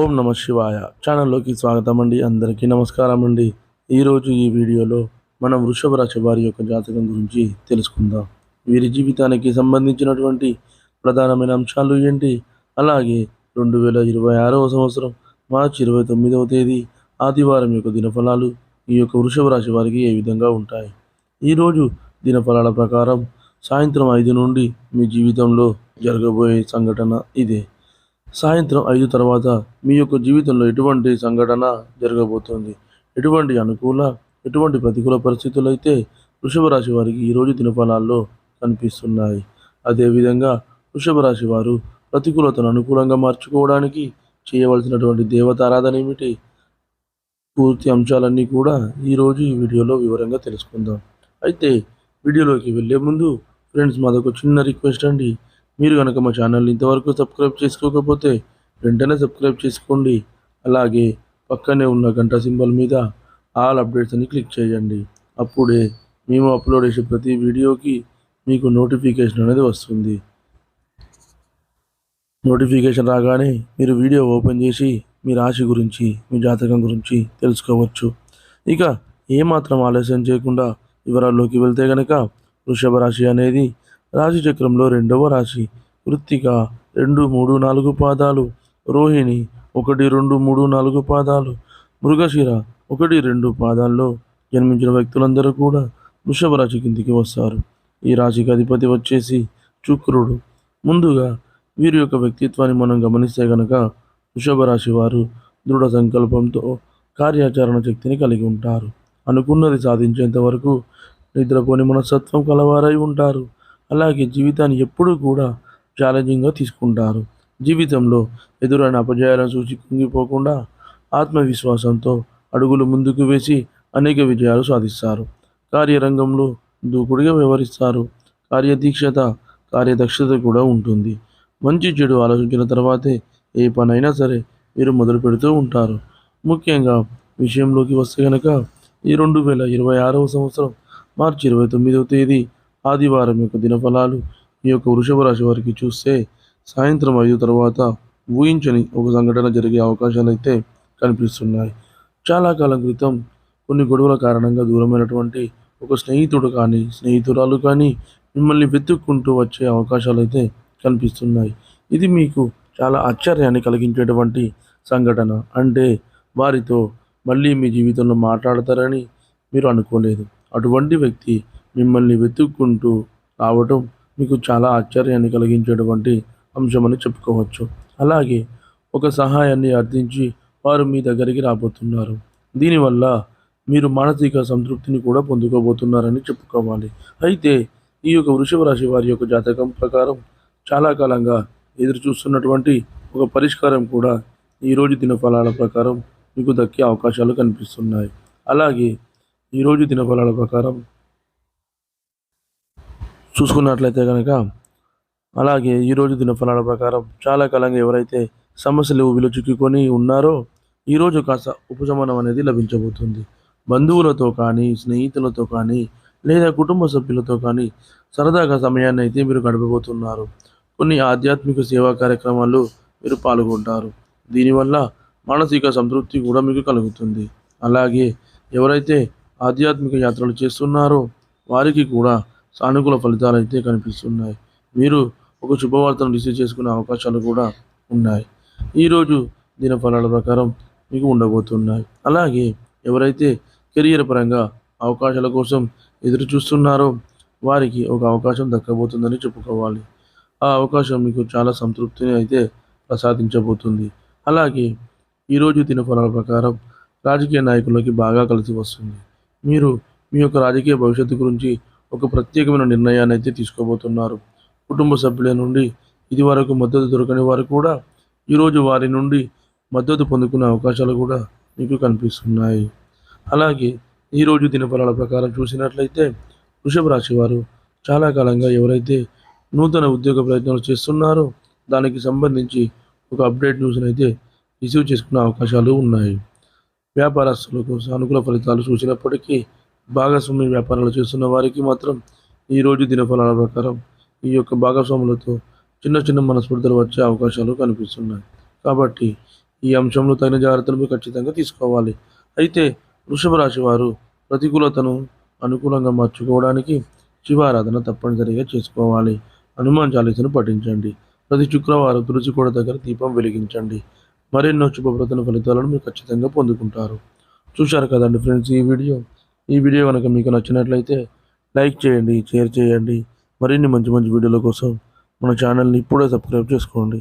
ఓం నమ శివాయ ఛానల్లోకి స్వాగతం అండి. అందరికీ నమస్కారం అండి. ఈరోజు ఈ వీడియోలో మనం వృషభ రాశి వారి యొక్క జాతకం గురించి తెలుసుకుందాం. వీరి జీవితానికి సంబంధించినటువంటి ప్రధానమైన అంశాలు ఏంటి, అలాగే 2026వ సంవత్సరం మార్చి 29వ తేదీ ఆదివారం యొక్క దినఫలాలు ఈ యొక్క వృషభ రాశి వారికి ఏ విధంగా ఉంటాయి. ఈరోజు దినఫలాల ప్రకారం సాయంత్రం 5 నుండి మీ జీవితంలో జరగబోయే సంఘటన ఇదే. సాయంత్రం 5 తర్వాత మీ యొక్క జీవితంలో ఎటువంటి సంఘటన జరగబోతోంది, ఎటువంటి అనుకూల, ఎటువంటి ప్రతికూల పరిస్థితులు అయితే వృషభ రాశి వారికి ఈరోజు దినఫలాల్లో కనిపిస్తున్నాయి. అదేవిధంగా వృషభ రాశి వారు ప్రతికూలతను అనుకూలంగా మార్చుకోవడానికి చేయవలసినటువంటి దేవతారాధన ఏమిటి, పూర్తి అంశాలన్నీ కూడా ఈరోజు ఈ వీడియోలో వివరంగా తెలుసుకుందాం. అయితే వీడియోలోకి వెళ్ళే ముందు ఫ్రెండ్స్, మాదొక చిన్న రిక్వెస్ట్ అండి. మీరు కనుక మా ఛానల్ని ఇంతవరకు సబ్స్క్రైబ్ చేసుకోకపోతే వెంటనే సబ్స్క్రైబ్ చేసుకోండి. అలాగే పక్కనే ఉన్న గంట సింబల్ మీద ఆల్ అప్డేట్స్ అని క్లిక్ చేయండి. అప్పుడే మేము అప్లోడ్ చేసే ప్రతి వీడియోకి మీకు నోటిఫికేషన్ అనేది వస్తుంది. నోటిఫికేషన్ రాగానే మీరు వీడియో ఓపెన్ చేసి మీ రాశి గురించి, మీ జాతకం గురించి తెలుసుకోవచ్చు. ఇక ఏమాత్రం ఆలస్యం చేయకుండా వివరాల్లోకి వెళ్తే కనుక, వృషభ రాశి అనేది రాశి చక్రంలో 2వ రాశి. కృత్తిక 2, 3, 4 పాదాలు, రోహిణి 1, 2, 3, 4 పాదాలు, మృగశిర 1, 2 పాదాల్లో జన్మించిన వ్యక్తులందరూ కూడా వృషభ రాశి కిందికి వస్తారు. ఈ రాశికి అధిపతి వచ్చేసి శుక్రుడు. ముందుగా వీరి యొక్క వ్యక్తిత్వాన్ని మనం గమనిస్తే కనుక, వృషభ రాశి వారు దృఢ సంకల్పంతో కార్యాచరణ శక్తిని కలిగి ఉంటారు. అనుకున్నది సాధించేంత వరకు నిద్రపోని మనస్తత్వం కలవారై ఉంటారు. అలాగే జీవితాన్ని ఎప్పుడూ కూడా ఛాలెంజింగ్గా తీసుకుంటారు. జీవితంలో ఎదురైన అపజయాలను చూసి కుంగిపోకుండా ఆత్మవిశ్వాసంతో అడుగులు ముందుకు వేసి అనేక విజయాలు సాధిస్తారు. కార్యరంగంలో దూకుడుగా వ్యవహరిస్తారు. కార్యదీక్షత, కార్యదక్షత కూడా ఉంటుంది. మంచి చెడు ఆలోచించిన తర్వాతే ఏ పనైనా సరే మీరు మొదలు పెడుతూ ఉంటారు. ముఖ్యంగా విషయంలోకి వస్తే కనుక, ఈ 2026వ సంవత్సరం మార్చి 29వ తేదీ ఆదివారం యొక్క దినఫలాలు ఈ యొక్క వృషభ రాశి వారికి చూస్తే, సాయంత్రం 5 తర్వాత ఊహించని ఒక సంఘటన జరిగే అవకాశాలు అయితే కనిపిస్తున్నాయి. చాలా కాలం క్రితం కొన్ని గొడవల కారణంగా దూరమైనటువంటి ఒక స్నేహితుడు కానీ, స్నేహితురాలు కానీ మిమ్మల్ని వెతుక్కుంటూ వచ్చే అవకాశాలు అయితే కనిపిస్తున్నాయి. ఇది మీకు చాలా ఆశ్చర్యాన్ని కలిగించేటువంటి సంఘటన. అంటే వారితో మళ్ళీ మీ జీవితంలో మాట్లాడతారని మీరు అనుకోలేదు. అటువంటి వ్యక్తి మిమ్మల్ని వెతుక్కుంటూ రావటం మీకు చాలా ఆశ్చర్యాన్ని కలిగించేటువంటి అంశమని చెప్పుకోవచ్చు. అలాగే ఒక సహాయాన్ని అర్థించి వారు మీ దగ్గరికి రాబోతున్నారు. దీనివల్ల మీరు మానసిక సంతృప్తిని కూడా పొందుకోబోతున్నారని చెప్పుకోవాలి. అయితే ఈ యొక్క వృషభ రాశి వారి యొక్క జాతకం ప్రకారం చాలా కాలంగా ఎదురు చూస్తున్నటువంటి ఒక పరిష్కారం కూడా ఈరోజు దినఫలాల ప్రకారం మీకు దక్కే అవకాశాలు కనిపిస్తున్నాయి. అలాగే ఈరోజు దినఫలాల ప్రకారం చూసుకున్నట్లయితే కనుక, అలాగే ఈరోజు దినఫలాల ప్రకారం చాలా కాలంగా ఎవరైతే సమస్యలు ఊబిలో చిక్కుకొని ఉన్నారో, ఈరోజు కాస్త ఉపశమనం అనేది లభించబోతుంది. బంధువులతో కానీ, స్నేహితులతో కానీ, లేదా కుటుంబ సభ్యులతో కానీ సరదాగా సమయాన్ని అయితే మీరు గడపబోతున్నారు. కొన్ని ఆధ్యాత్మిక సేవా కార్యక్రమాల్లో మీరు పాల్గొంటారు. దీనివల్ల మానసిక సంతృప్తి కూడా మీకు కలుగుతుంది. అలాగే ఎవరైతే ఆధ్యాత్మిక యాత్రలు చేస్తున్నారో వారికి కూడా సానుకూల ఫలితాలు అయితే కనిపిస్తున్నాయి. మీరు ఒక శుభవార్తను రిసీవ్ చేసుకునే అవకాశాలు కూడా ఉన్నాయి. ఈరోజు దినఫలాల ప్రకారం మీకు ఉండబోతున్నాయి. అలాగే ఎవరైతే కెరియర్ పరంగా అవకాశాల కోసం ఎదురు చూస్తున్నారో వారికి ఒక అవకాశం దక్కబోతుందని చెప్పుకోవాలి. ఆ అవకాశం మీకు చాలా సంతృప్తిని అయితే ప్రసాదించబోతుంది. అలాగే ఈరోజు దినఫలాల ప్రకారం రాజకీయ నాయకులకి బాగా కలిసి వస్తుంది. మీరు మీ యొక్క రాజకీయ భవిష్యత్తు గురించి ఒక ప్రత్యేకమైన నిర్ణయాన్ని అయితే తీసుకోబోతున్నారు. కుటుంబ సభ్యుల నుండి ఇదివరకు మద్దతు దొరకని వారు కూడా ఈరోజు వారి నుండి మద్దతు పొందుకునే అవకాశాలు కూడా మీకు కనిపిస్తున్నాయి. అలాగే ఈరోజు దినఫలాల ప్రకారం చూసినట్లయితే, వృషభ రాశి వారు చాలా కాలంగా ఎవరైతే నూతన ఉద్యోగ ప్రయత్నాలు చేస్తున్నారో దానికి సంబంధించి ఒక అప్డేట్ న్యూస్ని అయితే రిసీవ్ చేసుకునే అవకాశాలు ఉన్నాయి. వ్యాపారస్తులకు సానుకూల ఫలితాలు చూసినప్పటికీ భాగస్వామ్య వ్యాపారాలు చేస్తున్న వారికి మాత్రం ఈరోజు దినఫలాల ప్రకారం ఈ యొక్క భాగస్వాములతో చిన్న చిన్న మనస్పర్ధలు వచ్చే అవకాశాలు కనిపిస్తున్నాయి. కాబట్టి ఈ అంశంలో తగిన జాగ్రత్తలు మీరు ఖచ్చితంగా తీసుకోవాలి. అయితే వృషభ రాశి వారు ప్రతికూలతను అనుకూలంగా మార్చుకోవడానికి శివారాధన తప్పనిసరిగా చేసుకోవాలి. హనుమాన్ చాలీసాను పఠించండి. ప్రతి శుక్రవారం తులసి కోట దగ్గర దీపం వెలిగించండి. మరెన్నో శుభప్రదమైన ఫలితాలను మీరు ఖచ్చితంగా పొందుకుంటారు. చూశారు కదండి ఫ్రెండ్స్ ఈ వీడియో కనుక మీకు నచ్చినట్లయితే లైక్ చేయండి, షేర్ చేయండి. మరిన్ని మంచి మంచి వీడియోల కోసం మన ఛానల్ని ఇప్పుడే సబ్స్క్రైబ్ చేసుకోండి.